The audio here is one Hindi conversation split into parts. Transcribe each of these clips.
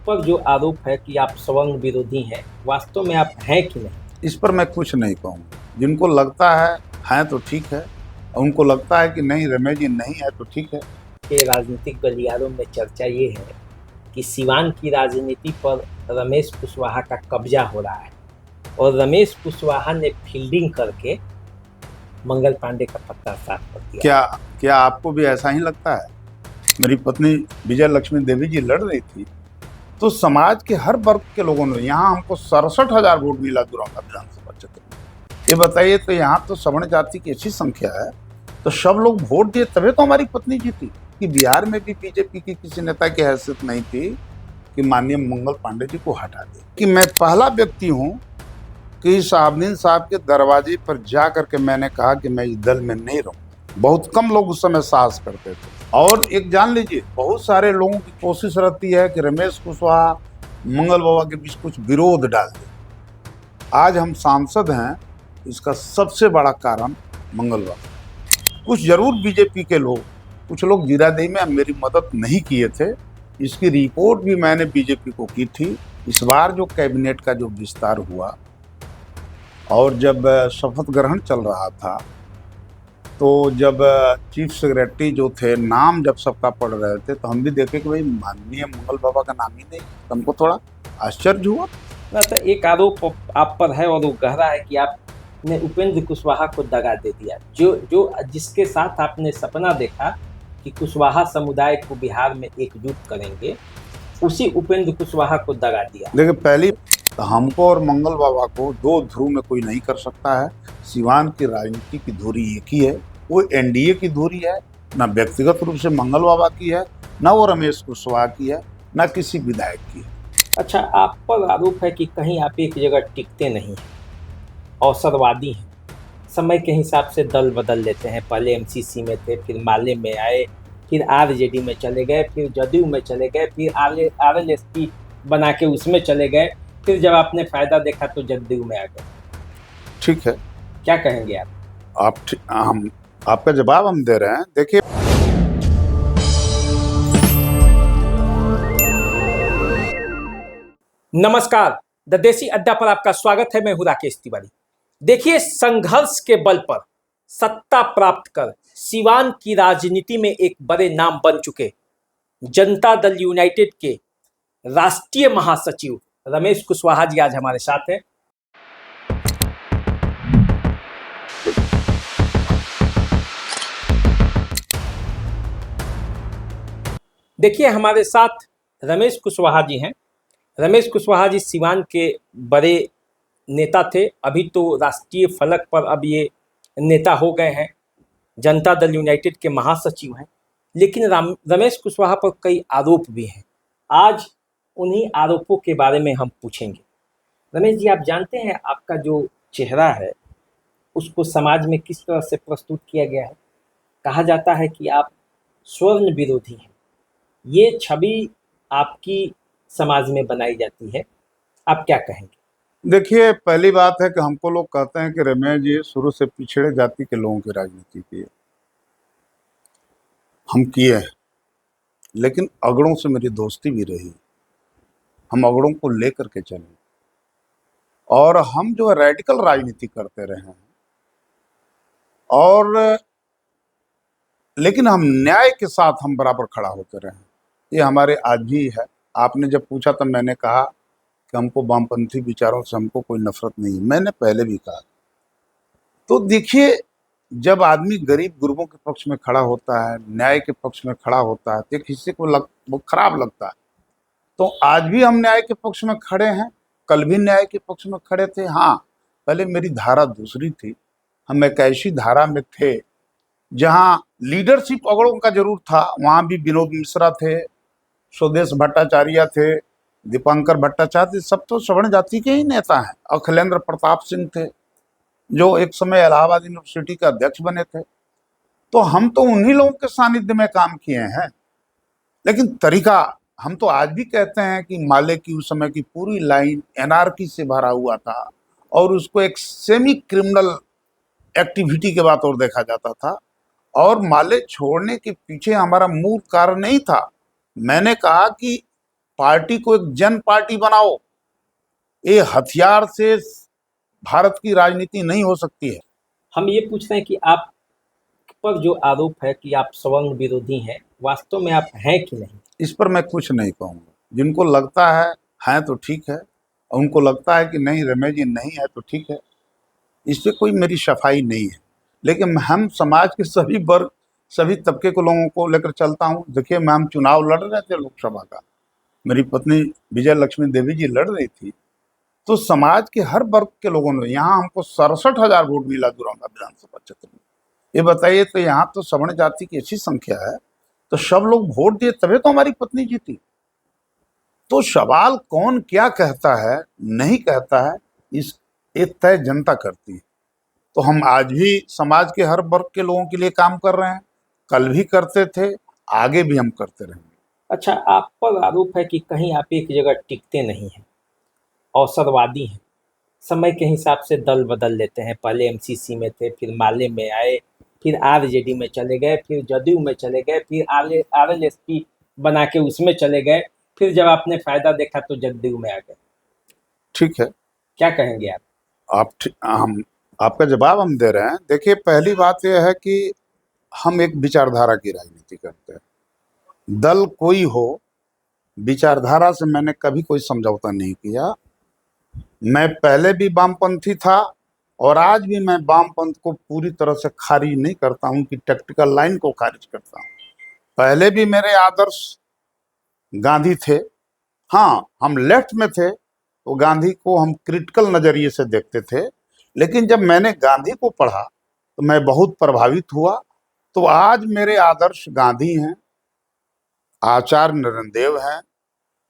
पर जो आरोप है कि आप सवर्ण विरोधी हैं, वास्तव में आप हैं कि नहीं? इस पर मैं कुछ नहीं कहूँगा। जिनको लगता है तो ठीक है, और उनको लगता है कि नहीं रमेश जी नहीं है तो ठीक है। के राजनीतिक गलियारों में चर्चा ये है कि सिवान की राजनीति पर रमेश कुशवाहा का कब्जा हो रहा है और रमेश कुशवाहा ने फील्डिंग करके मंगल पांडे का पत्ता साफ कर दिया। क्या आपको भी ऐसा ही लगता है? मेरी पत्नी विजय लक्ष्मी देवी जी लड़ रही थी तो समाज के हर वर्ग के लोगों ने, यहाँ हमको 67,000 वोट मिला दुराका विधानसभा क्षेत्र में। ये बताइए, तो यहाँ तो सवर्ण जाति की अच्छी संख्या है, तो सब लोग वोट दिए तभी तो हमारी पत्नी जीती। कि बिहार में भी बीजेपी की किसी नेता की हैसियत नहीं थी कि माननीय मंगल पांडे जी को हटा दे। कि मैं पहला व्यक्ति हूँ कि शाहबुद्दीन साहब के दरवाजे पर जा करके मैंने कहा कि मैं इस दल में नहीं रहूँ। बहुत कम लोग उस समय साहस करते थे। और एक जान लीजिए, बहुत सारे लोगों की कोशिश रहती है कि रमेश कुशवाहा मंगल बाबा के बीच कुछ विरोध डाल दे। आज हम सांसद हैं, इसका सबसे बड़ा कारण मंगल बाबा। कुछ जरूर बीजेपी के लोग, कुछ लोग जीरादेई में मेरी मदद नहीं किए थे। इसकी रिपोर्ट भी मैंने बीजेपी को की थी। इस बार जो कैबिनेट का जो विस्तार हुआ और जब शपथ ग्रहण चल रहा था, तो जब चीफ सेक्रेटरी जो थे नाम जब सबका पढ़ रहे थे, तो हम भी देखे कि भाई माननीय मंगल बाबा का नाम ही नहीं। हमको थोड़ा आश्चर्य हुआ। तो एक आरोप आप पर है और वो गहरा है कि आपने उपेंद्र कुशवाहा को दगा दे दिया। जो जिसके साथ आपने सपना देखा कि कुशवाहा समुदाय को बिहार में एकजुट करेंगे, उसी उपेंद्र कुशवाहा को दगा दिया। देखिए, पहली तो हमको और मंगल बाबा को दो ध्रुव में कोई नहीं कर सकता है। सिवान की राजनीति की धुरी एक ही है, वो एनडीए की धुरी है। ना व्यक्तिगत रूप से मंगल बाबा की है, ना वो रमेश कुशवाहा की है, ना किसी विधायक की है। अच्छा, आप पर आरोप है कि कहीं आप एक जगह टिकते नहीं हैं, अवसरवादी हैं, समय के हिसाब से दल बदल लेते हैं। पहले एमसीसी में थे, फिर माले में आए, फिर आरजेडी में चले गए, फिर जदयू में चले गए, फिर आरएलएसपी बना के उसमें चले गए, फिर जब आपने फायदा देखा तो जदयू में आ गए। ठीक है, क्या कहेंगे आप? हम आपका जवाब हम दे रहे हैं। देखिए, नमस्कार, द देसी अड्डा पर आपका स्वागत है। मैं हूं राकेश तिवारी। देखिए, संघर्ष के बल पर सत्ता प्राप्त कर सिवान की राजनीति में एक बड़े नाम बन चुके जनता दल यूनाइटेड के राष्ट्रीय महासचिव रमेश कुशवाहा जी आज हमारे साथ हैं। देखिए, हमारे साथ रमेश कुशवाहा जी हैं। रमेश कुशवाहा जी सिवान के बड़े नेता थे, अभी तो राष्ट्रीय फलक पर अब ये नेता हो गए हैं, जनता दल यूनाइटेड के महासचिव हैं। लेकिन रमेश कुशवाहा पर कई आरोप भी हैं। आज उन्हीं आरोपों के बारे में हम पूछेंगे। रमेश जी, आप जानते हैं आपका जो चेहरा है उसको समाज में किस तरह से प्रस्तुत किया गया है? कहा जाता है कि आप स्वर्ण विरोधी हैं। ये छवि आपकी समाज में बनाई जाती है, आप क्या कहेंगे? देखिए, पहली बात है कि हमको लोग कहते हैं कि रमेश जी शुरू से पिछड़े जाति के लोगों की राजनीति किए। हम किए हैं, लेकिन अगड़ों से मेरी दोस्ती भी रही। हम अगड़ों को लेकर के चले और हम जो है रेडिकल राजनीति करते रहे हैं। और लेकिन हम न्याय के साथ हम बराबर खड़ा होते रहे। ये हमारे आज भी है। आपने जब पूछा तो मैंने कहा कि हमको वामपंथी विचारों से हमको कोई नफरत नहीं। मैंने पहले भी कहा। तो देखिए, जब आदमी गरीब गुरबों के पक्ष में खड़ा होता है, न्याय के पक्ष में खड़ा होता है, तो एक हिस्से को वो खराब लगता है। तो आज भी हम न्याय के पक्ष में खड़े हैं, कल भी न्याय के पक्ष में खड़े थे। हाँ, पहले मेरी धारा दूसरी थी। हम एक ऐसी धारा में थे जहाँ लीडरशिप अगड़ों का जरूर था। वहाँ भी विनोद मिश्रा थे, स्वदेश भट्टाचार्य थे, दीपांकर भट्टाचार्य, सब तो सवर्ण जाति के ही नेता हैं। अखिलेंद्र प्रताप सिंह थे जो एक समय इलाहाबाद यूनिवर्सिटी के अध्यक्ष बने थे। तो हम तो उन्हीं लोगों के सानिध्य में काम किए हैं। लेकिन तरीका, हम तो आज भी कहते हैं कि माले की उस समय की पूरी लाइन एनआरकी से भरा हुआ था और उसको एक सेमी क्रिमिनल एक्टिविटी के बात और देखा जाता था। और माले छोड़ने के पीछे हमारा मूल कारण नहीं था। मैंने कहा कि पार्टी को एक जन पार्टी बनाओ। ये हथियार से भारत की राजनीति नहीं हो सकती है। हम ये पूछ रहे हैं कि आप पर जो आरोप है कि आप सवर्ण विरोधी हैं, वास्तव में आप हैं कि नहीं? इस पर मैं कुछ नहीं कहूँगा। जिनको लगता है तो ठीक है, और उनको लगता है कि नहीं रमेश जी नहीं है तो ठीक है, इस पे कोई मेरी सफाई नहीं है। लेकिन हम समाज के सभी वर्ग, सभी तबके के लोगों को लेकर चलता हूँ। देखिए, हम चुनाव लड़ रहे थे लोकसभा का, मेरी पत्नी विजय लक्ष्मी देवी जी लड़ रही थी, तो समाज के हर वर्ग के लोगों ने, यहाँ हमको 67,000 वोट मिला दुरौंदा विधानसभा क्षेत्र में। ये बताइए, तो यहाँ तो सवर्ण जाति की अच्छी संख्या है, तो सब लोग वोट दिए तभी तो हमारी पत्नी जीती। तो सवाल कौन क्या कहता है नहीं कहता है, इस एक तय जनता करती है। तो हम आज भी समाज के हर वर्ग के लोगों के लिए काम कर रहे हैं, कल भी करते थे, आगे भी हम करते रहेंगे। अच्छा, आप पर आरोप है कि कहीं आप एक जगह टिकते नहीं हैं, अवसरवादी हैं, समय के हिसाब से दल बदल लेते हैं। पहले एमसीसी में थे, फिर माले में आए, फिर आरजेडी में चले गए, फिर जदयू में चले गए, फिर आरएलएसपी बना के उसमें चले गए, फिर जब आपने फायदा देखा तो जदयू में आ गए। ठीक है, क्या कहेंगे आप? हम आपका जवाब हम दे रहे हैं। देखिए, पहली बात यह है कि हम एक विचारधारा की राजनीति करते हैं। दल कोई हो, विचारधारा से मैंने कभी कोई समझौता नहीं किया। मैं पहले भी वामपंथी था और आज भी मैं वामपंथ को पूरी तरह से खारिज नहीं करता हूं कि टैक्टिकल लाइन को खारिज करता हूं। पहले भी मेरे आदर्श गांधी थे। हाँ, हम लेफ्ट में थे तो गांधी को हम क्रिटिकल नजरिए से देखते थे, लेकिन जब मैंने गांधी को पढ़ा तो मैं बहुत प्रभावित हुआ। तो आज मेरे आदर्श गांधी हैं, आचार्य नरेंद्र हैं,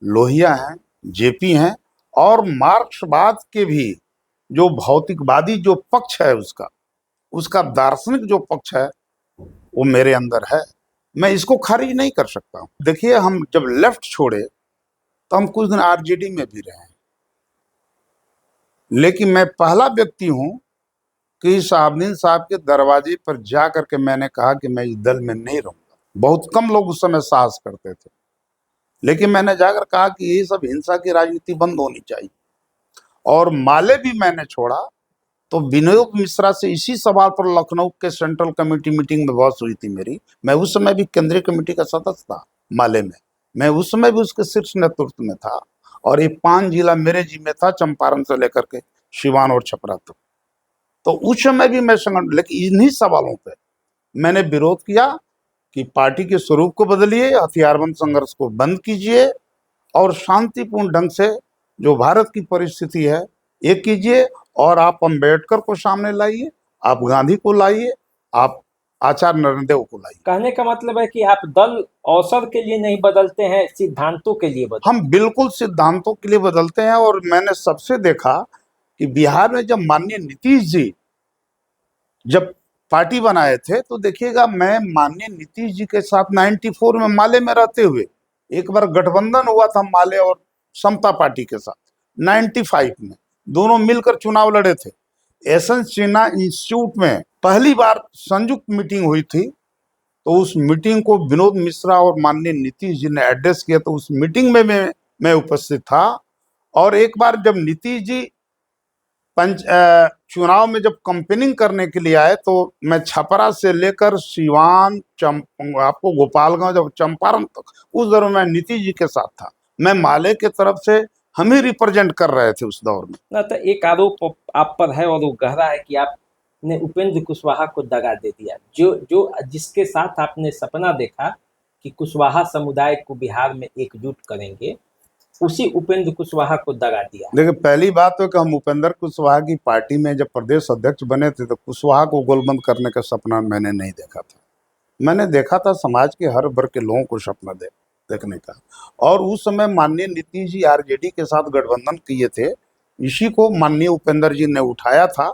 लोहिया हैं, जेपी हैं, और मार्क्सवाद के भी जो भौतिकवादी जो पक्ष है उसका उसका दार्शनिक जो पक्ष है वो मेरे अंदर है। मैं इसको खारिज नहीं कर सकता हूँ। देखिए, हम जब लेफ्ट छोड़े तो हम कुछ दिन आरजेडी में भी रहे, लेकिन मैं पहला व्यक्ति हूं कि साहबनीन साहब के दरवाजे पर जा करके मैंने कहा कि मैं इस दल में नहीं रहूंगा। बहुत कम लोग उस समय साहस करते थे, लेकिन मैंने जाकर कहा कि ये सब हिंसा की राजनीति बंद होनी चाहिए। और माले भी मैंने छोड़ा तो विनोद मिश्रा से इसी सवाल पर लखनऊ के सेंट्रल कमेटी मीटिंग में बहस हुई थी मेरी। मैं उस समय भी केंद्रीय कमेटी का सदस्य था माले में, मैं उस समय भी उसके शीर्ष नेतृत्व में था, और ये 5 जिला मेरे जिम्मे था, चंपारण से लेकर के सिवान और छपरा तक। तो उस समय भी मैं संगठन, लेकिन इन्हीं सवालों पर मैंने विरोध किया कि पार्टी के स्वरूप को बदलिए, हथियारबंद संघर्ष को बंद कीजिए, और शांतिपूर्ण ढंग से जो भारत की परिस्थिति है ये कीजिए। और आप अम्बेडकर को सामने लाइए, आप गांधी को लाइए, आप आचार्य नरेंद्र को लाइए। कहने का मतलब है कि आप दल अवसर के लिए नहीं बदलते हैं, सिद्धांतों के लिए बदलते हैं। हम बिल्कुल सिद्धांतों के लिए बदलते हैं। और मैंने सबसे देखा कि बिहार में जब माननीय नीतीश जी जब पार्टी बनाए थे, तो देखिएगा, मैं माननीय नीतीश जी के साथ 94 में माले में रहते हुए, एक बार गठबंधन हुआ था माले और समता पार्टी के साथ 95 में, दोनों मिलकर चुनाव लड़े थे। एसएन सिन्हा इंस्टीट्यूट में पहली बार संयुक्त मीटिंग हुई थी, तो उस मीटिंग को विनोद मिश्रा और माननीय नीतीश जी ने एड्रेस किया, तो उस मीटिंग में मैं उपस्थित था। और एक बार जब नीतीश जी चुनाव में जब कंपेनिंग करने के लिए आए, तो मैं छपरा से लेकर सिवान, आपको गोपालगंज और चंपारण तक उस दौरान मैं नीतीश जी के साथ था। मैं माले के तरफ से हम ही रिप्रेजेंट कर रहे थे उस दौर में। ना, तो एक आरोप आप पर है और वो गहरा है कि आपने उपेंद्र कुशवाहा को दगा दे दिया, जो जिसके साथ आपने सपना देखा कि कुशवाहा समुदाय को बिहार में एकजुट करेंगे, उसी उपेंद्र कुशवाहा को दगा दिया। देखिए, पहली बात तो कि हम उपेंद्र कुशवाहा की पार्टी में जब प्रदेश अध्यक्ष बने थे तो कुशवाहा को गोलबंद करने का सपना मैंने नहीं देखा था। मैंने देखा था समाज के हर वर्ग के लोगों को सपना देखने का। और उस समय माननीय नीतीश जी आरजेडी के साथ गठबंधन किए थे, इसी को माननीय उपेंद्र जी ने उठाया था।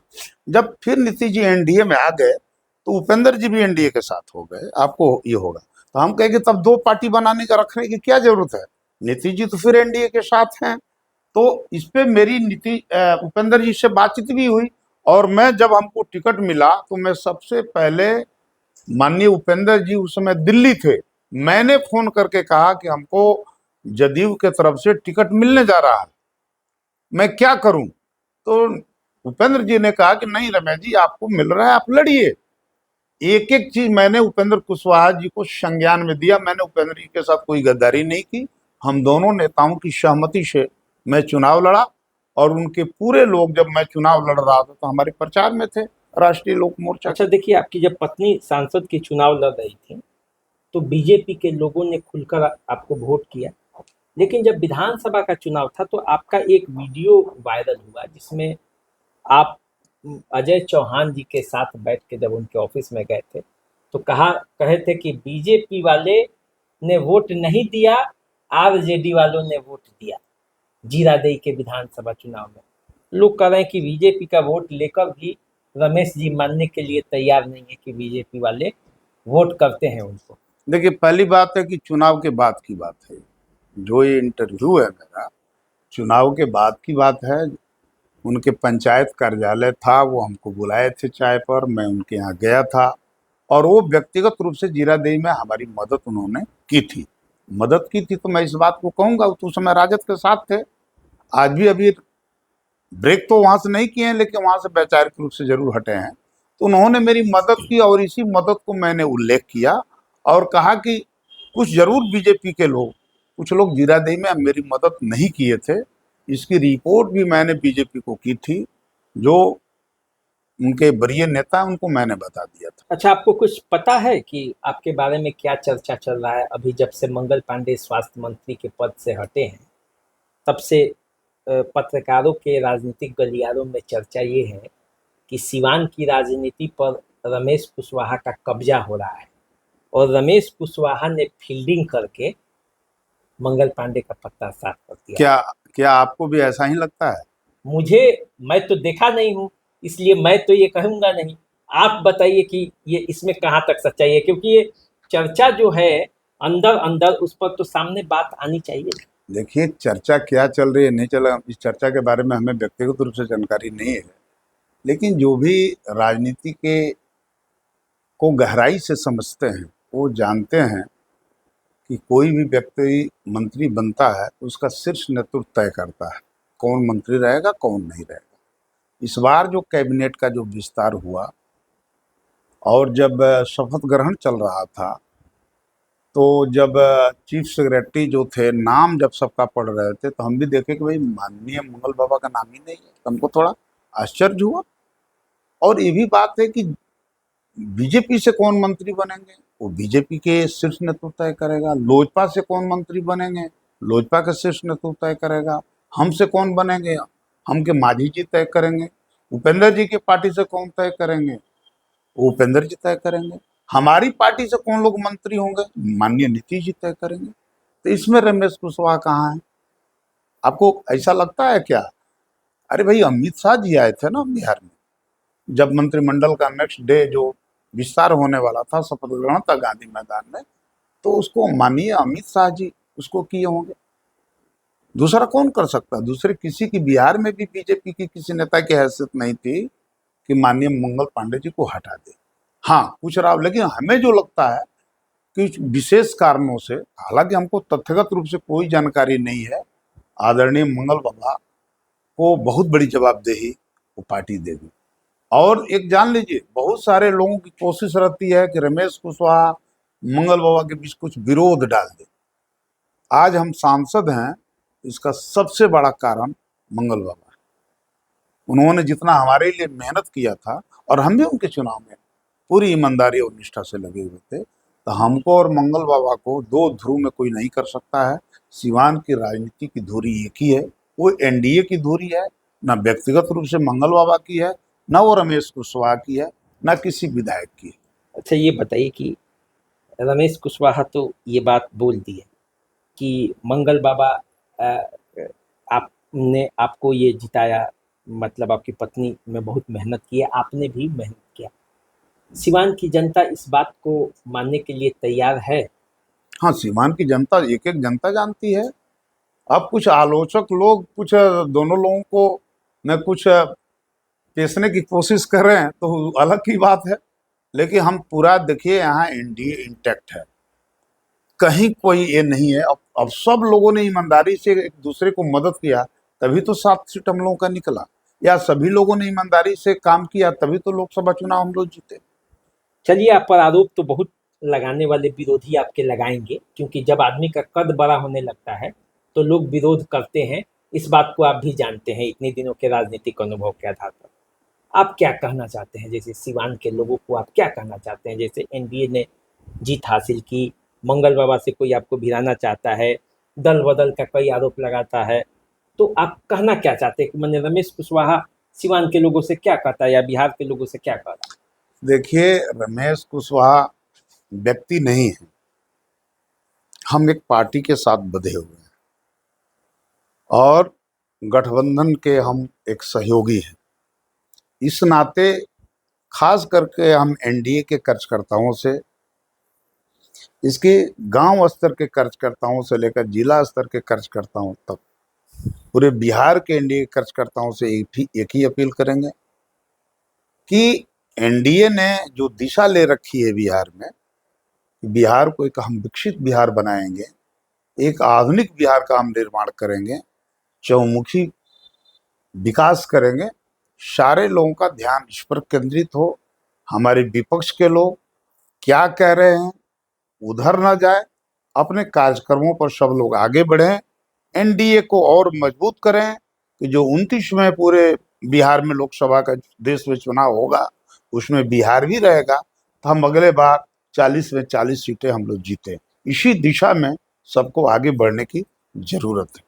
जब फिर नीतीश जी एनडीए में आ गए तो उपेंद्र जी भी एनडीए के साथ हो गए, आपको ये होगा। तो हम कहेंगे तब 2 पार्टी बनाने का रखने की क्या जरूरत है, नीतीश जी तो फिर एनडीए के साथ हैं। तो इस पे मेरी उपेंद्र जी से बातचीत भी हुई, और मैं जब हमको टिकट मिला तो मैं सबसे पहले, माननीय उपेंद्र जी उस समय दिल्ली थे, मैंने फोन करके कहा कि हमको जदयू के तरफ से टिकट मिलने जा रहा है, मैं क्या करूं? तो उपेंद्र जी ने कहा कि नहीं रमेश जी, आपको मिल रहा है, आप लड़िए। एक एक चीज मैंने उपेंद्र कुशवाहा जी को संज्ञान में दिया। मैंने उपेंद्र जी के साथ कोई गद्दारी नहीं की। हम दोनों नेताओं की सहमति से मैं चुनाव लड़ा, और उनके पूरे लोग जब मैं चुनाव लड़ रहा था तो हमारे प्रचार में थे, राष्ट्रीय लोक मोर्चा अच्छा के। देखिए, आपकी जब पत्नी सांसद के चुनाव लड़ रही थी तो बीजेपी के लोगों ने खुलकर आपको वोट किया, लेकिन जब विधानसभा का चुनाव था तो आपका एक वीडियो वायरल हुआ जिसमें आप अजय चौहान जी के साथ बैठ के जब उनके ऑफिस में गए थे तो कहे थे कि बीजेपी वाले ने वोट नहीं दिया, आरजेडी वालों ने वोट दिया जीरादेई के विधानसभा चुनाव में। लोग कह रहे हैं कि बीजेपी का वोट लेकर भी रमेश जी मानने के लिए तैयार नहीं है कि बीजेपी वाले वोट करते हैं उनको। देखिए, पहली बात है कि चुनाव के बाद की बात है। जो ये इंटरव्यू है मेरा, चुनाव के बाद की बात है। उनके पंचायत कार्यालय था, वो हमको बुलाए थे चाय पर, मैं उनके यहाँ गया था, और वो व्यक्तिगत रूप से जीरादेई में हमारी मदद उन्होंने की थी। मदद की थी तो मैं इस बात को कहूंगा, उस समय राजद के साथ थे। आज भी अभी ब्रेक तो वहां से नहीं किए हैं, लेकिन वहां से वैचारिक रूप से जरूर हटे हैं। तो उन्होंने मेरी मदद की, और इसी मदद को मैंने उल्लेख किया और कहा कि कुछ जरूर बीजेपी के लोग, कुछ लोग जीरादेई में मेरी मदद नहीं किए थे। इसकी रिपोर्ट भी मैंने बीजेपी को की थी, जो उनके वरीय नेता, उनको मैंने बता दिया था। अच्छा, आपको कुछ पता है कि आपके बारे में क्या चर्चा चल रहा है? अभी जब से मंगल पांडे स्वास्थ्य मंत्री के पद से हटे हैं तब से पत्रकारों के राजनीतिक गलियारों में चर्चा ये है कि सिवान की राजनीति पर रमेश कुशवाहा का कब्जा हो रहा है और रमेश कुशवाहा ने फील्डिंग करके मंगल पांडे का पत्ता साफ कर दिया। क्या क्या आपको भी ऐसा ही लगता है? मुझे, मैं तो देखा नहीं हूँ, इसलिए मैं तो ये कहूँगा नहीं। आप बताइए कि ये इसमें कहाँ तक सच्चाई है, क्योंकि ये चर्चा जो है अंदर अंदर, उस पर तो सामने बात आनी चाहिए। देखिए, चर्चा क्या चल रही है, नहीं चल रहा, इस चर्चा के बारे में हमें व्यक्तिगत रूप से जानकारी नहीं है। लेकिन जो भी राजनीति के को गहराई से समझते हैं, वो जानते हैं कि कोई भी व्यक्ति मंत्री बनता है तो उसका शीर्ष नेतृत्व तय करता है कौन मंत्री रहेगा, कौन नहीं रहेगा। इस बार जो कैबिनेट का जो विस्तार हुआ, और जब शपथ ग्रहण चल रहा था, तो जब चीफ सेक्रेटरी जो थे, नाम जब सबका पढ़ रहे थे, तो हम भी देखे कि भाई माननीय मंगल बाबा का नाम ही नहीं है। तो हमको थोड़ा आश्चर्य हुआ। और ये भी बात है कि बीजेपी से कौन मंत्री बनेंगे, वो बीजेपी के शीर्ष नेतृत्व तय करेगा। लोजपा से कौन मंत्री बनेंगे, लोजपा के शीर्ष नेतृत्व तय करेगा। हमसे कौन बनेंगे, हम के मांझी जी तय करेंगे। उपेंद्र जी की पार्टी से कौन तय करेंगे, वो उपेंद्र जी तय करेंगे। हमारी पार्टी से कौन लोग मंत्री होंगे, माननीय नीतीश जी तय करेंगे। तो इसमें रमेश कुशवाहा कहाँ है? आपको ऐसा लगता है क्या? अरे भाई, अमित शाह जी आए थे ना बिहार में, जब मंत्रिमंडल का नेक्स्ट डे जो विस्तार होने वाला था, शपथ ग्रहण था गांधी मैदान में, तो उसको माननीय अमित शाह जी उसको किए होंगे। दूसरा कौन कर सकता? दूसरे किसी की बिहार में भी बीजेपी की किसी नेता की हैसियत नहीं थी कि माननीय मंगल पांडे जी को हटा दे। हाँ, कुछ रहा, लेकिन हमें जो लगता है कि विशेष कारणों से, हालांकि हमको तथ्यगत रूप से कोई जानकारी नहीं है, आदरणीय मंगल बाबा को बहुत बड़ी जवाबदेही वो पार्टी देगी। और एक जान लीजिए, बहुत सारे लोगों की कोशिश रहती है कि रमेश कुशवाहा मंगल बाबा के बीच कुछ विरोध डाल दे। आज हम सांसद हैं, इसका सबसे बड़ा कारण मंगल बाबा है। उन्होंने जितना हमारे लिए मेहनत किया था, और हम भी उनके चुनाव में पूरी ईमानदारी और निष्ठा से लगे हुए थे, तो हमको और मंगल बाबा को दो ध्रुव में कोई नहीं कर सकता है। सिवान की राजनीति की धुरी एक ही है, वो एनडीए की धुरी है। ना व्यक्तिगत रूप से मंगल बाबा की है, ना वो रमेश कुशवाहा की है, ना किसी विधायक की है। अच्छा, ये बताइए कि रमेश कुशवाहा तो ये बात बोल दी है कि मंगल बाबा आपने आपको ये जिताया, मतलब आपकी पत्नी में बहुत मेहनत की है, आपने भी मेहनत किया। सिवान की जनता इस बात को मानने के लिए तैयार है? हाँ, सीमान की जनता, एक एक जनता जानती है। अब कुछ आलोचक लोग कुछ दोनों लोगों को में कुछ पेशने की कोशिश कर रहे हैं, तो अलग की बात है। लेकिन हम पूरा देखिए, यहाँ एनडीए इंटैक्ट है। कहीं कोई ये नहीं है। अब सब लोगों ने ईमानदारी से एक दूसरे को मदद किया, तभी तो 7 सीट हम लोगों का निकला। या सभी लोगों ने ईमानदारी से काम किया, तभी तो लोकसभा चुनाव हम लोग जीते। चलिए, आप पर आरोप तो बहुत लगाने वाले विरोधी आपके लगाएंगे, क्योंकि जब आदमी का कद बड़ा होने लगता है तो लोग विरोध करते हैं। इस बात को आप भी जानते हैं इतने दिनों के राजनीतिक अनुभव के आधार पर। आप क्या कहना चाहते हैं, जैसे सिवान के लोगों को आप क्या कहना चाहते हैं? जैसे एनडीए ने जीत हासिल की, मंगल बाबा से कोई आपको भिड़ाना चाहता है, दल बदल का कई आरोप लगाता है, तो आप कहना क्या चाहते हैं कि मैंने रमेश कुशवाहा सिवान के लोगों से क्या कहता है या बिहार के लोगों से क्या कह रहा है? देखिए, रमेश कुशवाहा व्यक्ति नहीं है, हम एक पार्टी के साथ बंधे हुए हैं और गठबंधन के हम एक सहयोगी हैं। इस नाते खास करके हम एनडीए के कार्यकर्ताओं से, इसके गांव स्तर के कार्यकर्ताओं से लेकर जिला स्तर के कार्यकर्ताओं तक, पूरे बिहार के एनडीए कार्यकर्ताओं से एक ही अपील करेंगे कि एनडीए ने जो दिशा ले रखी है बिहार में, बिहार को एक हम विकसित बिहार बनाएंगे, एक आधुनिक बिहार का हम निर्माण करेंगे, चहुमुखी विकास करेंगे। सारे लोगों का ध्यान इस पर केंद्रित हो। हमारे विपक्ष के लोग क्या कह रहे हैं उधर न जाए, अपने कार्यक्रमों पर सब लोग आगे बढ़ें, एनडीए को और मजबूत करें कि जो 29 में पूरे बिहार में लोकसभा का देश में चुनाव होगा उसमें बिहार भी रहेगा, तो हम अगले बार 40 में 40 सीटें हम लोग जीते। इसी दिशा में सबको आगे बढ़ने की जरूरत है।